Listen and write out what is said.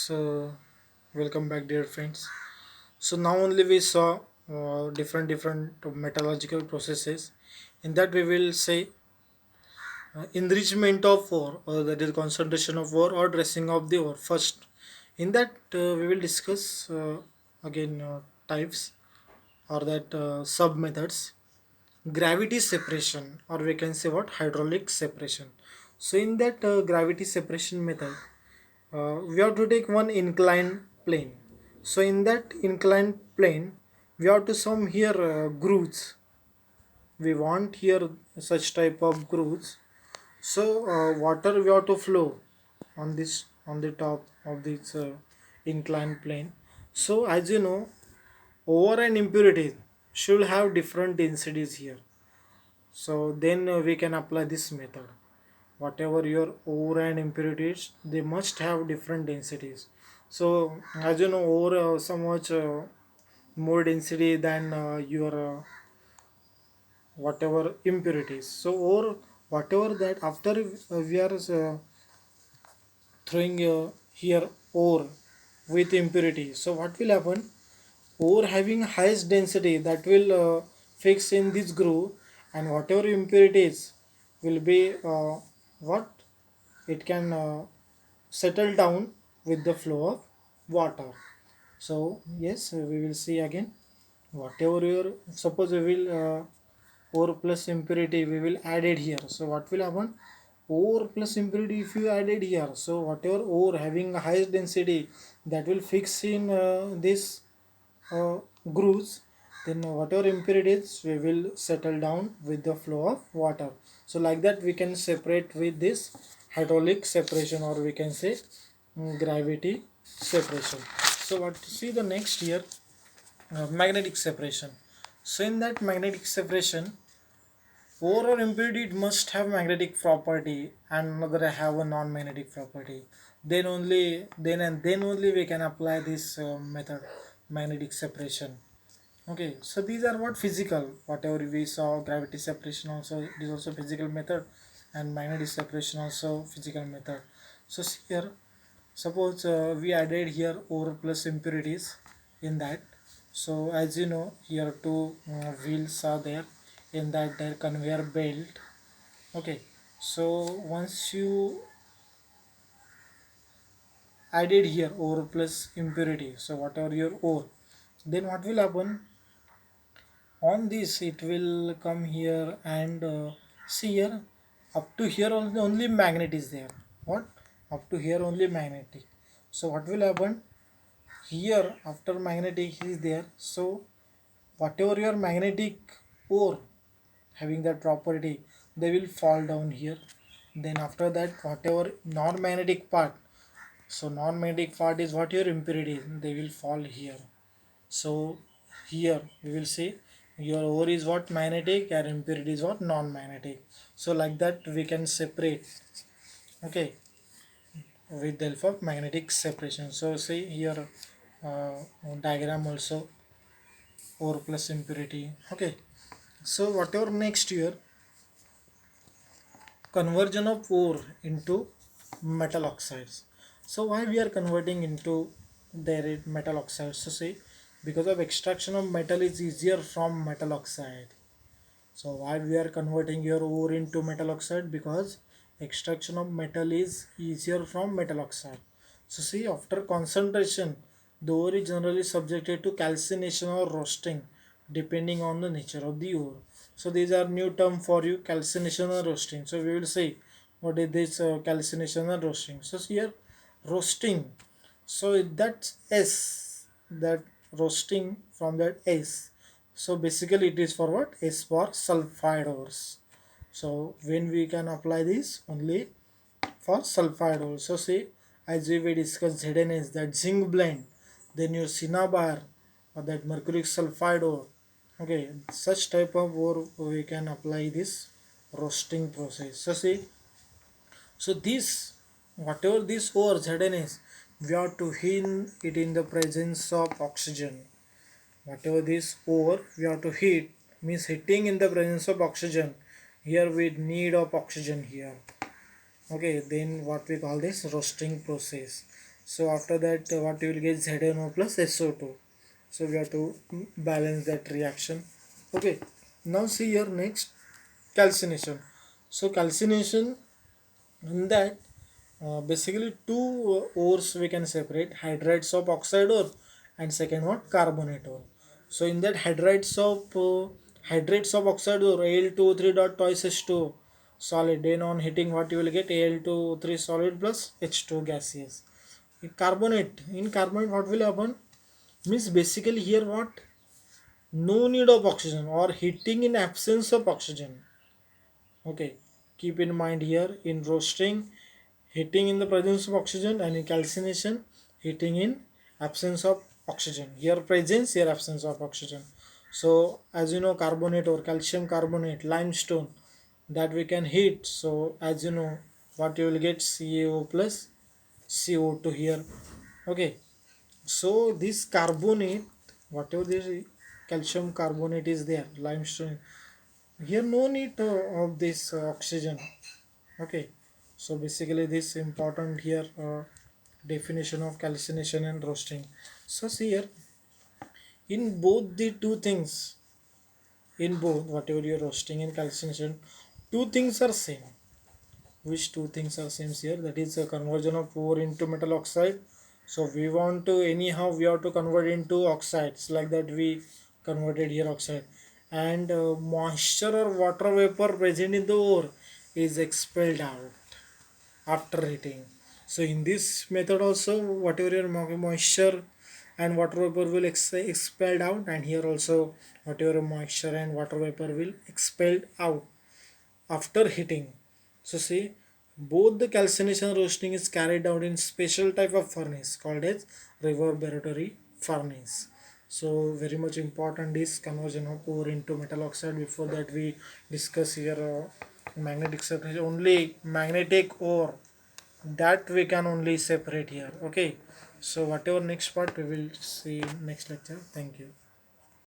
So, welcome back, dear friends. So now only we saw different metallurgical processes. In that we will say enrichment of ore, or that is concentration of ore or dressing of the ore. First, in that we will discuss again types or that sub methods. Gravity separation, or we can say what hydraulic separation. So in that gravity separation method, we have to take one inclined plane. So in that inclined plane we have to some here grooves. We want here such type of grooves. So water we have to flow on this on the top of this inclined plane. So as you know, ore and impurities should have different densities here. So then we can apply this method. Whatever your ore and impurities, they must have different densities. So as you know, ore so much more density than your whatever impurities. So ore, whatever that after we are throwing here ore with impurity. So what will happen? Ore having highest density that will fix in this groove, and whatever impurities will be what it can settle down with the flow of water. So yes, we will see again whatever your suppose we will ore plus impurity we will add it here. So what will happen? Ore plus impurity if you added here, so whatever ore having a highest density that will fix in this uh, grooves, then whatever impurities we will settle down with the flow of water. So like that we can separate with this hydraulic separation, or we can say gravity separation. So what see the next here, magnetic separation. So in that magnetic separation, ore or impurity it must have magnetic property and another have a non-magnetic property. Then only we can apply this method, magnetic separation. Okay, so these are what physical. Whatever we saw, gravity separation also it is also physical method, and magnetic separation also physical method. So see here, suppose we added here ore plus impurities in that. So as you know, here two wheels are there in that their conveyor belt. Okay, so once you added here ore plus impurity, so whatever your ore, then what will happen? On this it will come here and see here, up to here only magnet is there. What? Up to here only magnetic. So what will happen? Here after magnetic is there, so whatever your magnetic ore having that property, they will fall down here. Then after that whatever non-magnetic part, so non-magnetic part is what your impurity, they will fall here. So here we will see your ore is what magnetic and impurity is what non-magnetic. So like that we can separate, okay, with the help of magnetic separation. So see here uh, diagram also, ore plus impurity. Okay, so whatever next year, conversion of ore into metal oxides. So why we are converting into their metal oxides? So see, because of extraction of metal is easier from metal oxide. So why we are converting your ore into metal oxide? Because extraction of metal is easier from metal oxide. So see, after concentration, the ore is generally subjected to calcination or roasting depending on the nature of the ore. So these are new term for you, calcination or roasting. So we will see what is this calcination and roasting. So here roasting. So that's S, that roasting from that S. So basically it is for what? S for sulfide ores. So when we can apply this only for sulfide ore. So see, as we discussed ZNS, that zinc blend, then your cinnabar or that mercury sulfide ore. Okay, such type of ore we can apply this roasting process. So see, so this whatever this ore ZNS, we have to heat it in the presence of oxygen. Whatever this ore we have to heat, means heating in the presence of oxygen. Here we need of oxygen here. Okay, then what we call this roasting process. So after that, what you will get, ZNO plus SO2. So we have to balance that reaction. Okay, now see here next, calcination. So calcination, in that basically two ores we can separate, hydrides of oxide ore and second one carbonate ore. So in that hydrates of oxide ore, Al2O3 dot twice H2O solid, then on heating what you will get, Al2O3 solid plus H2 gaseous. In carbonate what will happen, means basically here what, no need of oxygen or heating in absence of oxygen. Okay, keep in mind here, in roasting, heating in the presence of oxygen, and in calcination, heating in absence of oxygen. Here presence, here absence of oxygen. So as you know, carbonate or calcium carbonate, limestone, that we can heat. So as you know, what you will get, CaO plus CO2 here. Okay, so this carbonate, whatever this calcium carbonate is there, limestone, here no need of this oxygen. Okay, so basically this important here, definition of calcination and roasting. So see here, in both the two things, in both whatever you're roasting and calcination, two things are same. Which two things are same here? That is a conversion of ore into metal oxide. So we want to, anyhow we have to convert into oxides, like that we converted here oxide, and moisture or water vapor present in the ore is expelled out after heating. So in this method also, whatever your moisture and water vapor will expelled out, and here also whatever moisture and water vapor will expelled out after heating. So see, both the calcination roasting is carried out in special type of furnace called as reverberatory furnace. So very much important is conversion of ore into metal oxide. Before that we discuss here magnetic separation, only magnetic ore, that we can only separate here. Okay, so whatever next part we will see in next lecture. Thank you.